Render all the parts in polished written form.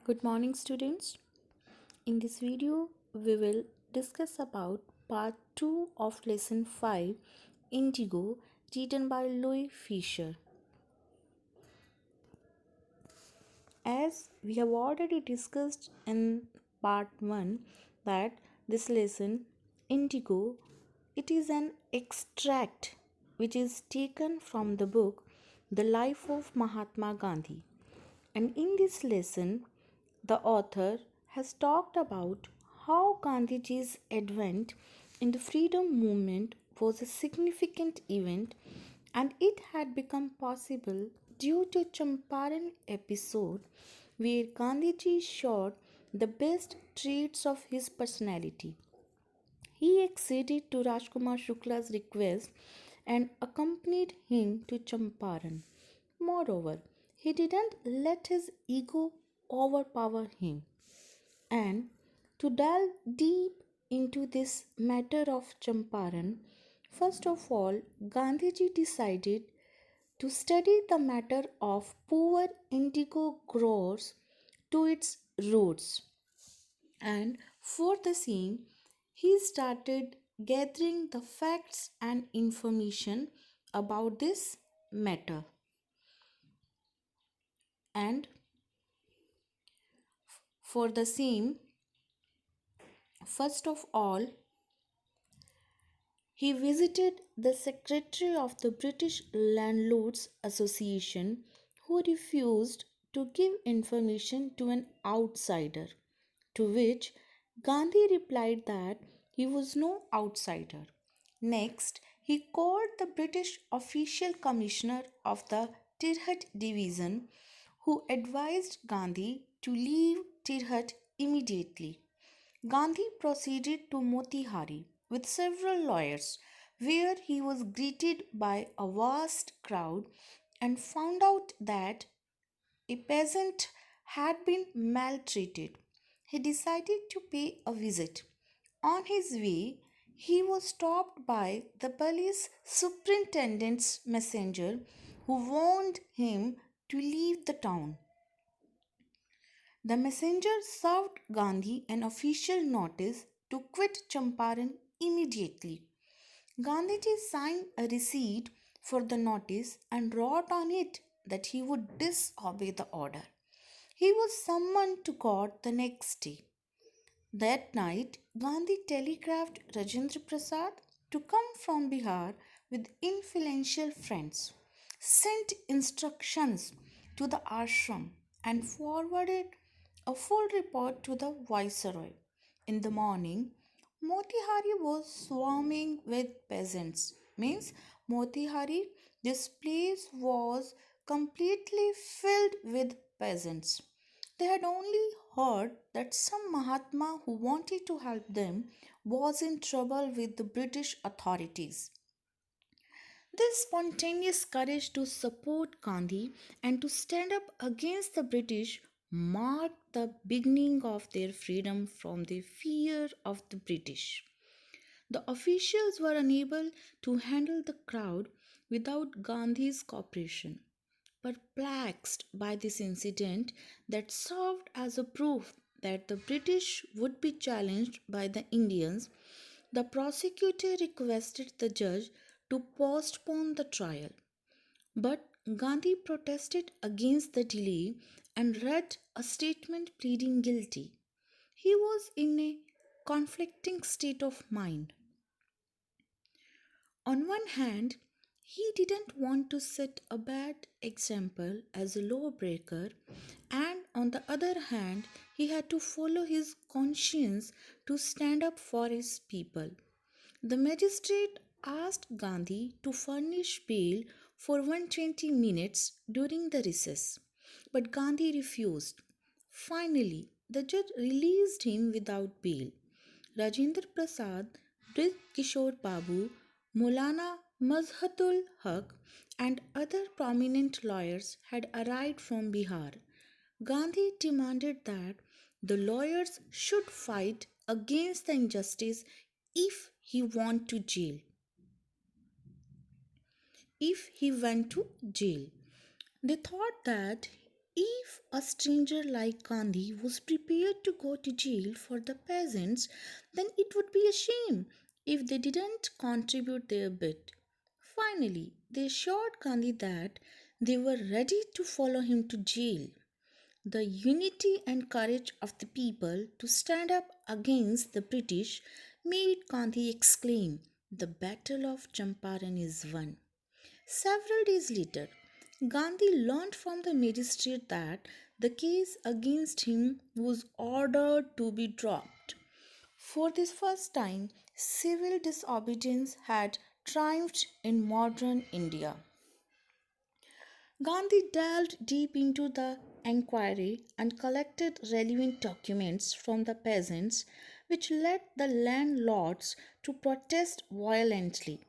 Good morning, students. In this video, we will discuss about part 2 of lesson 5, Indigo, written by Louis Fischer. As we have already discussed in part 1 that this lesson, Indigo, it is an extract which is taken from the book The Life of Mahatma Gandhi. And in this lesson, the author has talked about how Gandhiji's advent in the freedom movement was a significant event and it had become possible due to Champaran episode where Gandhiji showed the best traits of his personality. He acceded to Rajkumar Shukla's request and accompanied him to Champaran. Moreover, he didn't let his ego overpower him. And to delve deep into this matter of Champaran, first of all, Gandhiji decided to study the matter of poor indigo growers to its roots. And for the same, he started gathering the facts and information about this matter. And for the same, first of all, he visited the secretary of the British Landlords Association, who refused to give information to an outsider, to which Gandhi replied that he was no outsider. Next, he called the British official commissioner of the Tirhat division, who advised Gandhi to leave Tirhat immediately. Gandhi proceeded to Motihari with several lawyers, where he was greeted by a vast crowd and found out that a peasant had been maltreated. He decided to pay a visit. On his way, he was stopped by the police superintendent's messenger who warned him to leave the town. The messenger served Gandhi an official notice to quit Champaran immediately. Gandhiji signed a receipt for the notice and wrote on it that he would disobey the order. He was summoned to court the next day. That night, Gandhi telegraphed Rajendra Prasad to come from Bihar with influential friends, sent instructions to the ashram, and forwarded a full report to the viceroy. In the morning, Motihari was swarming with peasants. Means Motihari, this place was completely filled with peasants. They had only heard that some Mahatma who wanted to help them was in trouble with the British authorities. This spontaneous courage to support Gandhi and to stand up against the British marked the beginning of their freedom from the fear of the British. The officials were unable to handle the crowd without Gandhi's cooperation. Perplexed by this incident that served as a proof that the British would be challenged by the Indians, the prosecutor requested the judge to postpone the trial. But Gandhi protested against the delay and read a statement pleading guilty. He was in a conflicting state of mind. On one hand, he didn't want to set a bad example as a lawbreaker, and on the other hand, he had to follow his conscience to stand up for his people. The magistrate asked Gandhi to furnish bail for 120 minutes during the recess, but Gandhi refused. Finally, the judge released him without bail. Rajendra Prasad, Brij Kishore Babu, Maulana Mazhatul Haq, and other prominent lawyers had arrived from Bihar. Gandhi demanded that the lawyers should fight against the injustice if he went to jail. If he went to jail, they thought that if a stranger like Gandhi was prepared to go to jail for the peasants, then it would be a shame if they didn't contribute their bit. Finally, they assured Gandhi that they were ready to follow him to jail. The unity and courage of the people to stand up against the British made Gandhi exclaim, "The Battle of Champaran is won." Several days later, Gandhi learned from the magistrate that the case against him was ordered to be dropped. For this first time, civil disobedience had triumphed in modern India. Gandhi delved deep into the enquiry and collected relevant documents from the peasants, which led the landlords to protest violently.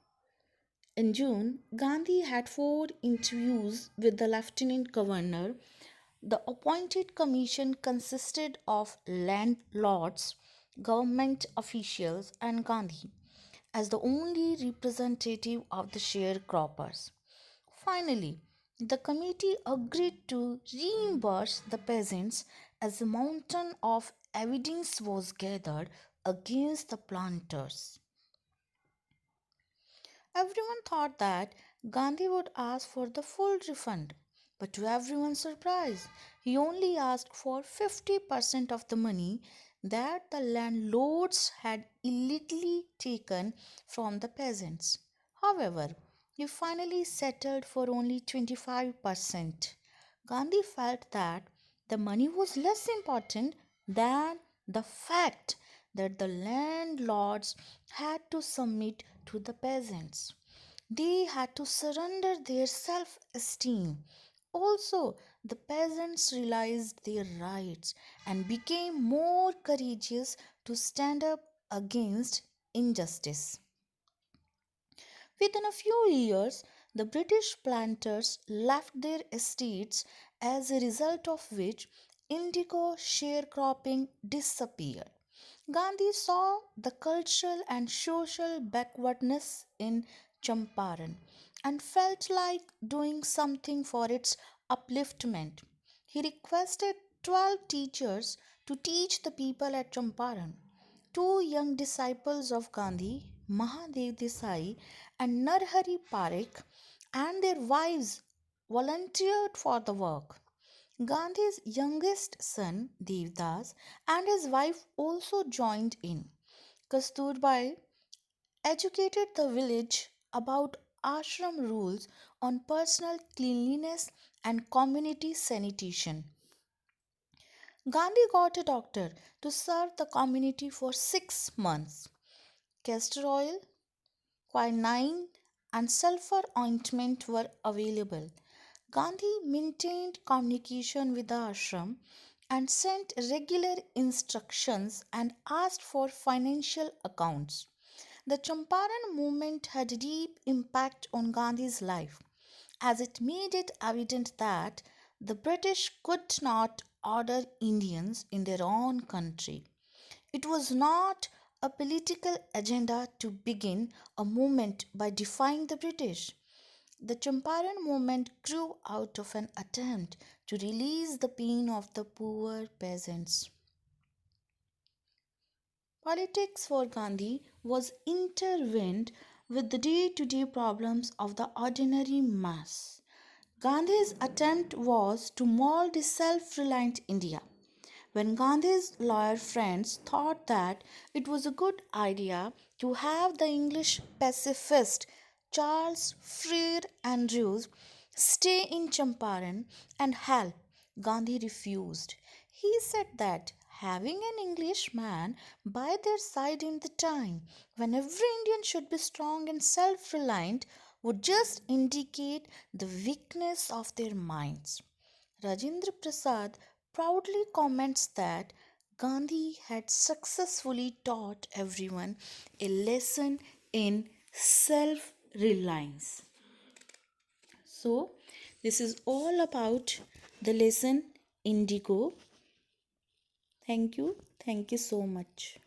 In June, Gandhi had four interviews with the lieutenant governor. The appointed commission consisted of landlords, government officials, and Gandhi as the only representative of the sharecroppers. Finally, the committee agreed to reimburse the peasants as a mountain of evidence was gathered against the planters. Everyone thought that Gandhi would ask for the full refund, but to everyone's surprise, he only asked for 50% of the money that the landlords had illegally taken from the peasants. However, he finally settled for only 25%. Gandhi felt that the money was less important than the fact that the landlords had to submit to the peasants. They had to surrender their self esteem. Also, the peasants realized their rights and became more courageous to stand up against injustice. Within a few years, the British planters left their estates, as a result of which indigo sharecropping disappeared. Gandhi saw the cultural and social backwardness in Champaran and felt like doing something for its upliftment. He requested 12 teachers to teach the people at Champaran. Two young disciples of Gandhi, Mahadev Desai and Narhari Parekh, and their wives volunteered for the work. Gandhi's youngest son, Devdas, and his wife also joined in. Kasturbai educated the village about ashram rules on personal cleanliness and community sanitation. Gandhi got a doctor to serve the community for 6 months. Castor oil, quinine, and sulfur ointment were available. Gandhi maintained communication with the ashram and sent regular instructions and asked for financial accounts. The Champaran movement had a deep impact on Gandhi's life, as it made it evident that the British could not order Indians in their own country. It was not a political agenda to begin a movement by defying the British. The Champaran movement grew out of an attempt to release the pain of the poor peasants. Politics for Gandhi was intertwined with the day to day problems of the ordinary mass. Gandhi's attempt was to mold a self reliant India. When Gandhi's lawyer friends thought that it was a good idea to have the English pacifist Charles Frere Andrews stay in Champaran and help, Gandhi refused. He said that having an Englishman by their side in the time when every Indian should be strong and self reliant would just indicate the weakness of their minds. Rajendra Prasad proudly comments that Gandhi had successfully taught everyone a lesson in self reliance. So, this is all about the lesson Indigo. Thank you. Thank you so much.